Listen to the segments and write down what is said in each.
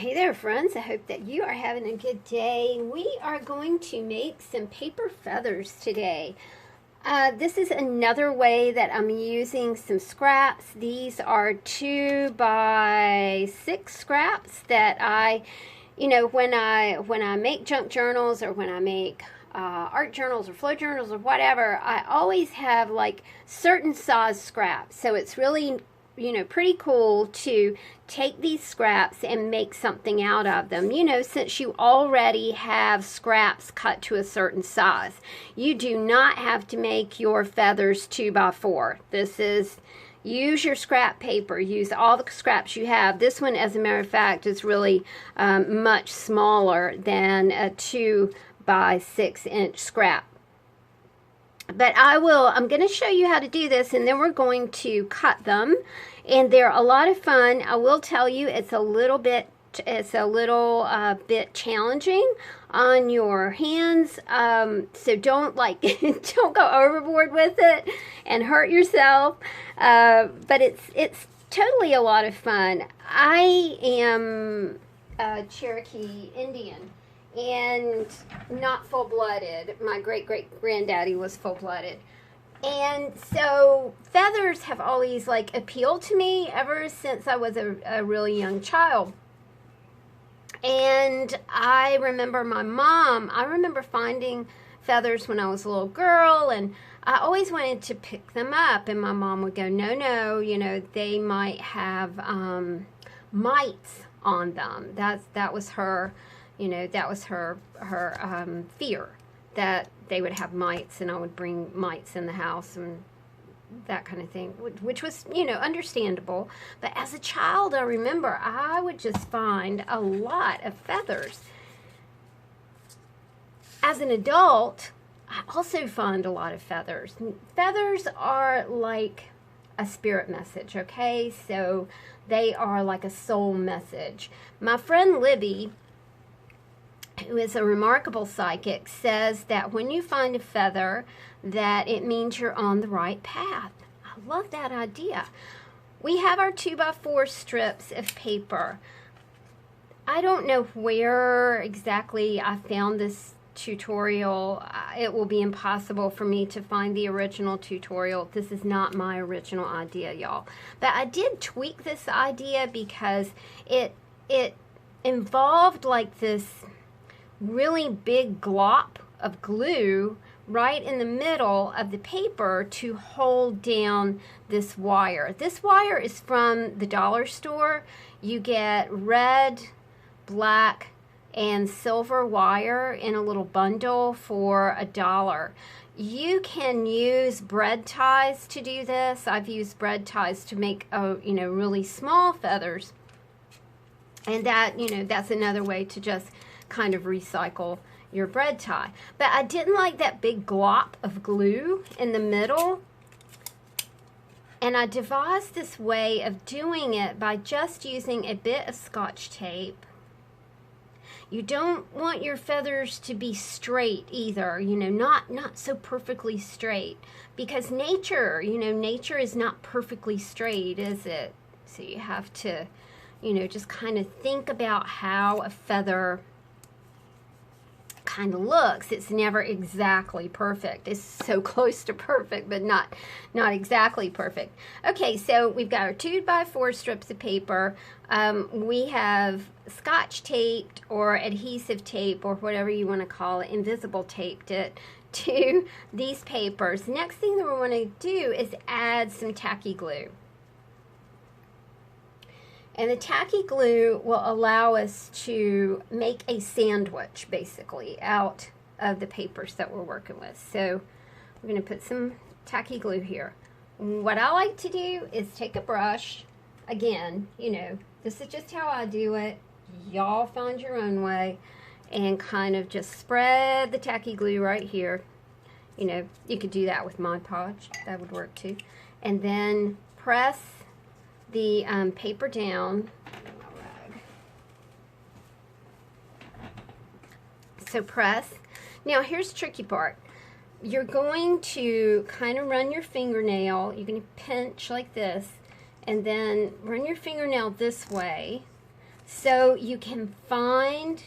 Hey there, friends. I hope that you are having a good day. We are going to make some paper feathers today. This is another way that I'm using some scraps. These are 2x6 scraps that when I make junk journals or when I make art journals or flow journals or whatever, I always have like certain size scraps. So it's really pretty cool to take these scraps and make something out of them. Since you already have scraps cut to a certain size, you do not have to make your feathers 2x4. Use your scrap paper. Use all the scraps you have. This one, as a matter of fact, is really much smaller than a 2x6 scrap. But I'm going to show you how to do this, and then we're going to cut them, and they're a lot of fun. I will tell you, it's a little bit challenging on your hands, so don't don't go overboard with it and hurt yourself. But it's totally a lot of fun. I am a Cherokee Indian and not full-blooded. My great-great-granddaddy was full-blooded. And so feathers have always appealed to me ever since I was a really young child. And I remember I remember finding feathers when I was a little girl, and I always wanted to pick them up, and my mom would go, no, they might have mites on them. That was her fear, that they would have mites and I would bring mites in the house and that kind of thing, which was, understandable. But as a child, I remember I would just find a lot of feathers. As an adult, I also find a lot of feathers. Feathers are like a spirit message, okay? So they are like a soul message. My friend Libby, who is a remarkable psychic, says that when you find a feather, that it means you're on the right path. I love that idea. We have our 2x4 strips of paper. I don't know where exactly I found this tutorial. It will be impossible for me to find the original tutorial. This is not my original idea, y'all. But I did tweak this idea because it involved like this really big glop of glue right in the middle of the paper to hold down this wire. This wire is from the dollar store. You get red, black, and silver wire in a little bundle for $1. You can use bread ties to do this. I've used bread ties to make really small feathers, and that's another way to just kind of recycle your bread tie. But I didn't like that big glop of glue in the middle, and I devised this way of doing it by just using a bit of Scotch tape. You don't want your feathers to be straight either, not so perfectly straight, because nature is not perfectly straight, is it? So you have to just kind of think about how a feather kind of looks. It's never exactly perfect. It's so close to perfect, but not exactly perfect. Okay, so we've got our 2x4 strips of paper. We have Scotch taped or adhesive tape or whatever you want to call it, invisible taped it to these papers. Next thing that we want to do is add some tacky glue. And the tacky glue will allow us to make a sandwich, basically, out of the papers that we're working with. So we're going to put some tacky glue here. What I like to do is take a brush. Again, this is just how I do it. Y'all find your own way. And kind of just spread the tacky glue right here. You could do that with Mod Podge. That would work too. And then press the paper down. So press. Now here's the tricky part. You're going to kind of run your fingernail. You're going to pinch like this, and then run your fingernail this way So you can find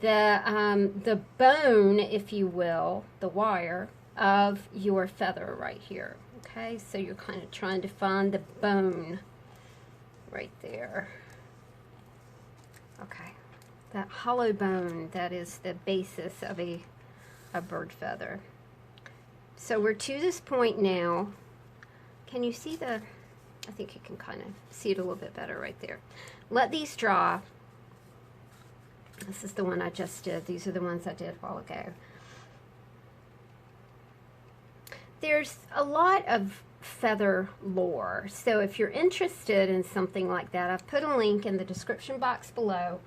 the bone, if you will, the wire of your feather right here. Okay, so you're kind of trying to find the bone right there. Okay, that hollow bone, that is the basis of a bird feather. So we're to this point now. Can you see the, I think you can kind of see it a little bit better right there. Let these dry. This is the one I just did. These are the ones I did a while ago. There's a lot of feather lore, so if you're interested in something like that, I've put a link in the description box below,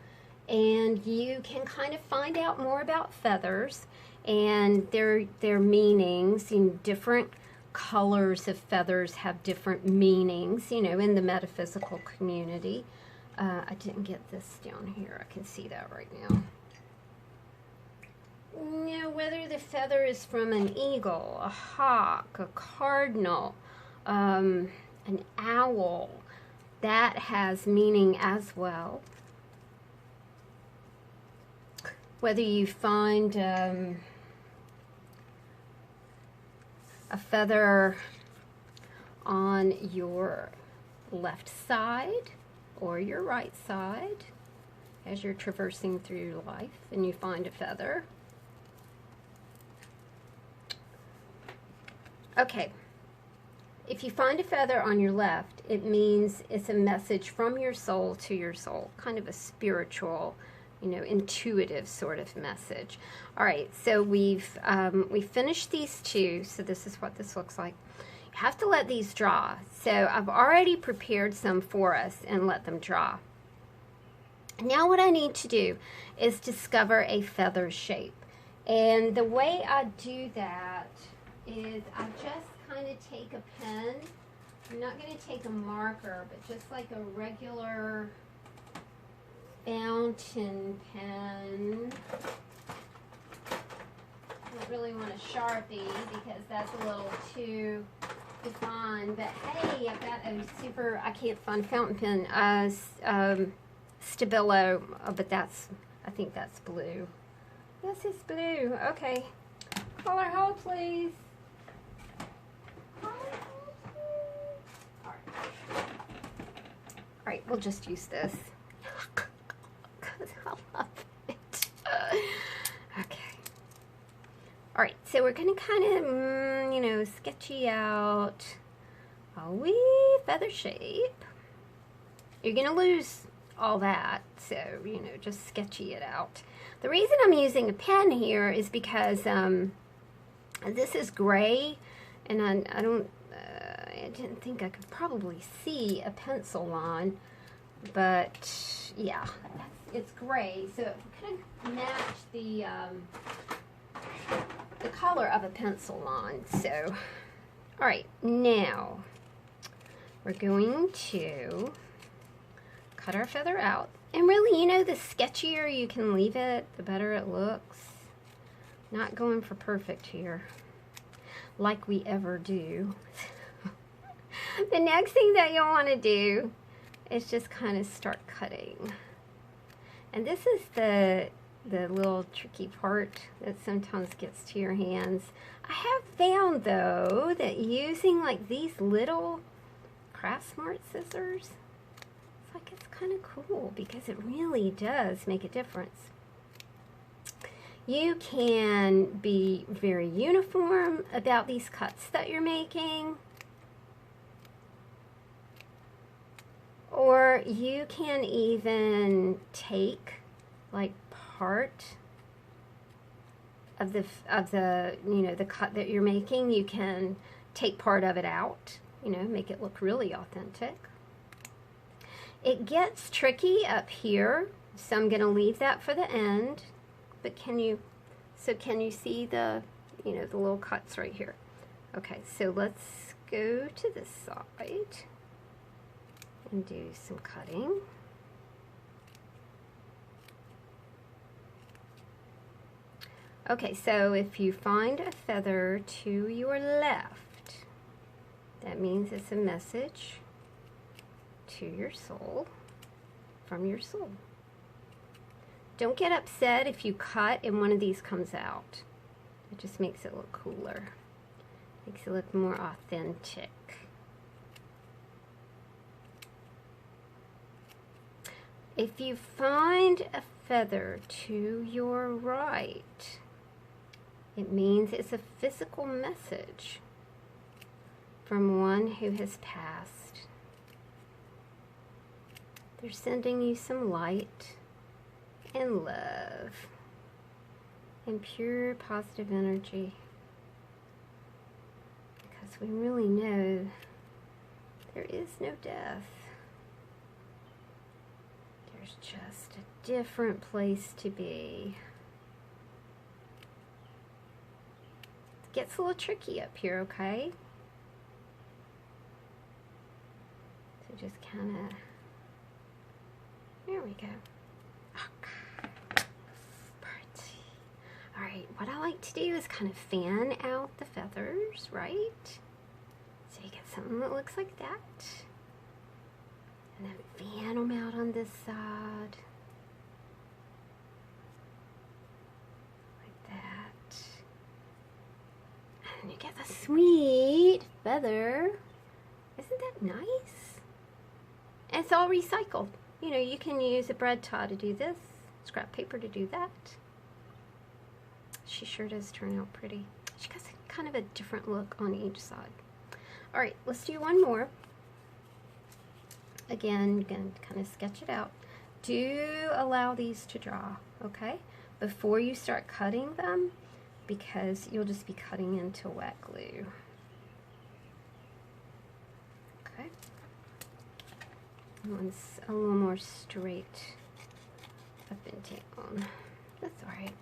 and you can kind of find out more about feathers and their meanings. Different colors of feathers have different meanings, in the metaphysical community. I didn't get this down here. I can see that right now. Whether the feather is from an eagle, a hawk, a cardinal, an owl, that has meaning as well. Whether you find a feather on your left side or your right side as you're traversing through life and you find a feather. Okay, if you find a feather on your left, it means it's a message from your soul to your soul, kind of a spiritual, intuitive sort of message. All right, so we've finished these two, so this is what this looks like. You have to let these dry. So I've already prepared some for us and let them dry. Now what I need to do is discover a feather shape. And the way I do that is I just kind of take a pen. I'm not going to take a marker, but just like a regular fountain pen. I don't really want a Sharpie because that's a little too defined, but hey, I've got a super, I can't find fountain pen, Stabilo, but I think that's blue. Yes, it's blue. Okay. Color hold, please. All right, we'll just use this. Because I love it. Okay. All right, so we're going to kind of, sketchy out a wee feather shape. You're going to lose all that, so, just sketchy it out. The reason I'm using a pen here is because this is gray, and I didn't think I could probably see a pencil line, but yeah, it's gray, so it could match the color of a pencil line. So, all right, now we're going to cut our feather out. And really, the sketchier you can leave it, the better it looks. Not going for perfect here, like we ever do. The next thing that you'll want to do is just kind of start cutting. And this is the little tricky part that sometimes gets to your hands. I have found, though, that using like these little Craft Smart scissors, it's kind of cool because it really does make a difference. You can be very uniform about these cuts that you're making, or you can even take like part of the the cut that you're making. You can take part of it out, make it look really authentic. It gets tricky up here, so I'm going to leave that for the end. But can you see the, the little cuts right here? Okay, so let's go to this side and do some cutting. Okay, so if you find a feather to your left, that means it's a message to your soul. from your soul. Don't get upset if you cut and one of these comes out. It just makes it look cooler. Makes it look more authentic. If you find a feather to your right, it means it's a physical message from one who has passed. They're sending you some light and love and pure positive energy, because we really know there is no death. There's just a different place to be. It gets a little tricky up here, okay? So just kind of, there we go. Alright, what I like to do is kind of fan out the feathers, right? So you get something that looks like that. And then fan them out on this side. Like that. And you get the sweet feather. Isn't that nice? And it's all recycled. You know, you can use a bread tie to do this, scrap paper to do that. She sure does turn out pretty. She has kind of a different look on each side. Alright, let's do one more. Again, you're going to kind of sketch it out. Do allow these to dry, okay? Before you start cutting them, because you'll just be cutting into wet glue. Okay? One's a little more straight up and down. That's alright.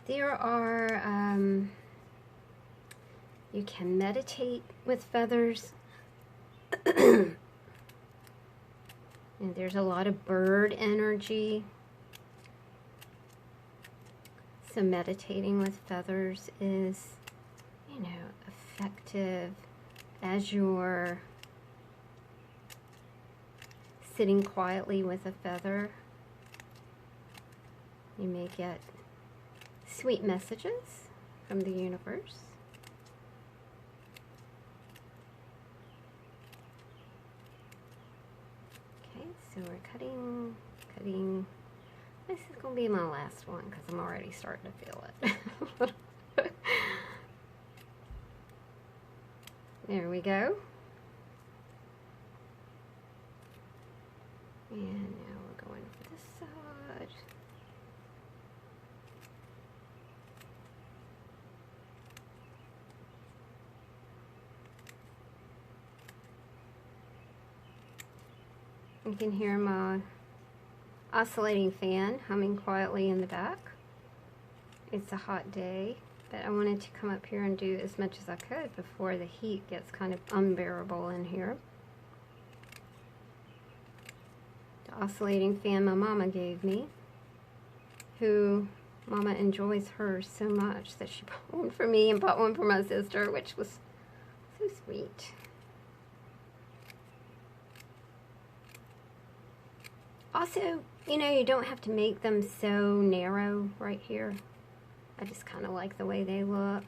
There are, you can meditate with feathers. And there's a lot of bird energy. So meditating with feathers is, you know, effective as you're sitting quietly with a feather. You may get sweet messages from the universe. Okay, so we're cutting. This is going to be my last one because I'm already starting to feel it. There we go. And now we're going for this side. You can hear my oscillating fan humming quietly in the back. It's a hot day, but I wanted to come up here and do as much as I could before the heat gets kind of unbearable in here. The oscillating fan my mama gave me, who mama enjoys hers so much that she bought one for me and bought one for my sister, which was so sweet. Also, you know, you don't have to make them so narrow right here. I just kind of like the way they look.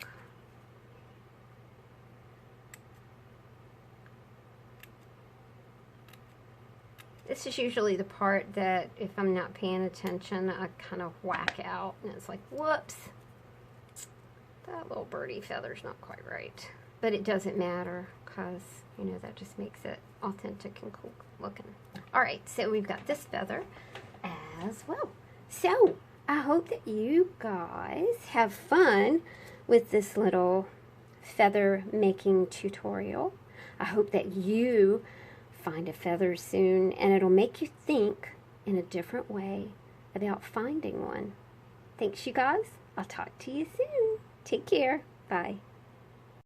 This is usually the part that if I'm not paying attention, I kind of whack out. And it's like, whoops. That little birdie feather's not quite right. But it doesn't matter because, you know, that just makes it authentic and cool looking. Alright, so we've got this feather as well. So, I hope that you guys have fun with this little feather making tutorial. I hope that you find a feather soon and it'll make you think in a different way about finding one. Thanks, you guys. I'll talk to you soon. Take care. Bye.